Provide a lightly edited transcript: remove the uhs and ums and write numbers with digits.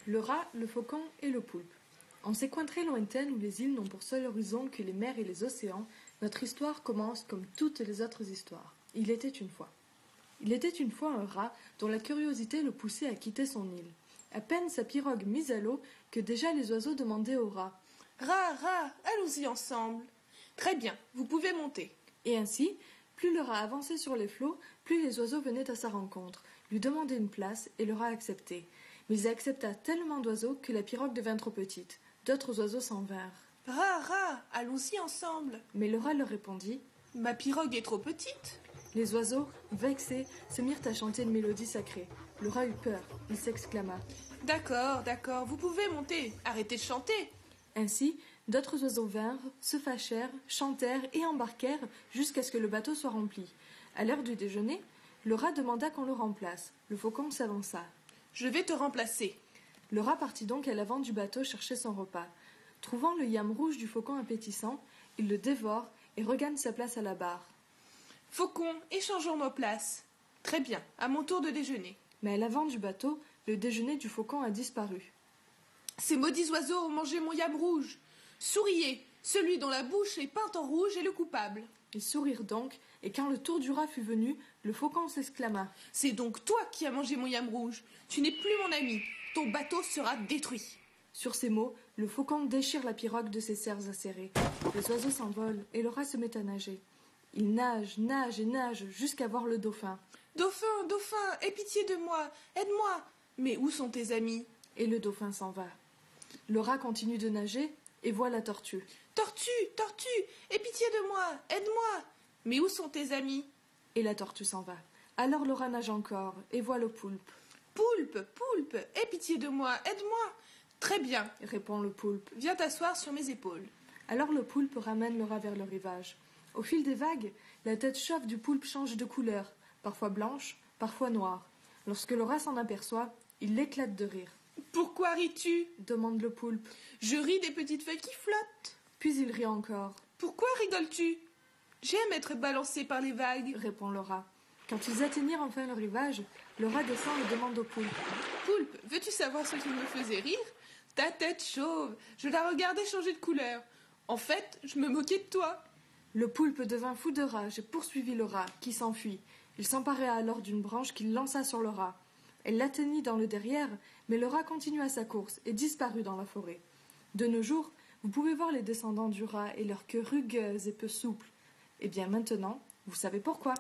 Le rat, le faucon et le poulpe. En ces coins très lointains où les îles n'ont pour seul horizon que les mers et les océans, notre histoire commence comme toutes les autres histoires. Il était une fois. Il était une fois un rat dont la curiosité le poussait à quitter son île. À peine sa pirogue mise à l'eau que déjà les oiseaux demandaient au rat. « Rat, allons-y ensemble. Très bien, vous pouvez monter. » Et ainsi, plus le rat avançait sur les flots, plus les oiseaux venaient à sa rencontre, lui demandaient une place et le rat acceptait. Mais il accepta tellement d'oiseaux que la pirogue devint trop petite. D'autres oiseaux s'en vinrent. « Rat, allons-y ensemble. » Mais le rat leur répondit. « Ma pirogue est trop petite. » Les oiseaux, vexés, se mirent à chanter une mélodie sacrée. Le rat eut peur. Il s'exclama. « D'accord, vous pouvez monter. Arrêtez de chanter. » Ainsi, d'autres oiseaux vinrent, se fâchèrent, chantèrent et embarquèrent jusqu'à ce que le bateau soit rempli. À l'heure du déjeuner, le rat demanda qu'on le remplace. Le faucon s'avança. « Je vais te remplacer. » Le rat partit donc à l'avant du bateau chercher son repas. Trouvant le yam rouge du faucon appétissant, il le dévore et regagne sa place à la barre. « Faucon, échangeons nos places. » « Très bien, à mon tour de déjeuner. » Mais à l'avant du bateau, le déjeuner du faucon a disparu. « Ces maudits oiseaux ont mangé mon yam rouge. Souriez, celui dont la bouche est peinte en rouge est le coupable. » Ils sourirent donc, et quand le tour du rat fut venu, le faucon s'exclama. « C'est donc toi qui as mangé mon yam rouge. Tu n'es plus mon ami. Ton bateau sera détruit. » Sur ces mots, le faucon déchire la pirogue de ses serres acérées. Les oiseaux s'envolent, et le rat se met à nager. Il nage jusqu'à voir le dauphin. « Dauphin, aie pitié de moi, aide-moi. Mais où sont tes amis ?» Et le dauphin s'en va. Le rat continue de nager, et voit la tortue. « Tortue, aie pitié de moi, aide-moi. Mais où sont tes amis ?» Et la tortue s'en va. Alors le rat nage encore, et voit le poulpe. « Poulpe, aie pitié de moi, aide-moi. »« Très bien, » répond le poulpe. « Viens t'asseoir sur mes épaules. » Alors le poulpe ramène le rat vers le rivage. Au fil des vagues, la tête chauve du poulpe change de couleur, parfois blanche, parfois noire. Lorsque le rat s'en aperçoit, il éclate de rire. « Pourquoi ris-tu » demande le poulpe. « Je ris des petites feuilles qui flottent. » Puis il rit encore. « Pourquoi rigoles-tu » ? « J'aime être balancé par les vagues. » répond le rat. Quand ils atteignirent enfin le rivage, le rat descend et demande au poulpe. « Poulpe, veux-tu savoir ce qui me faisait rire ? Ta tête chauve, je la regardais changer de couleur. En fait, je me moquais de toi. » Le poulpe devint fou de rage et poursuivit le rat, qui s'enfuit. Il s'empara alors d'une branche qu'il lança sur le rat. Elle l'atteignit dans le derrière, mais le rat continua sa course et disparut dans la forêt. De nos jours, vous pouvez voir les descendants du rat et leur queue rugueuse et peu souple. Eh bien maintenant, vous savez pourquoi.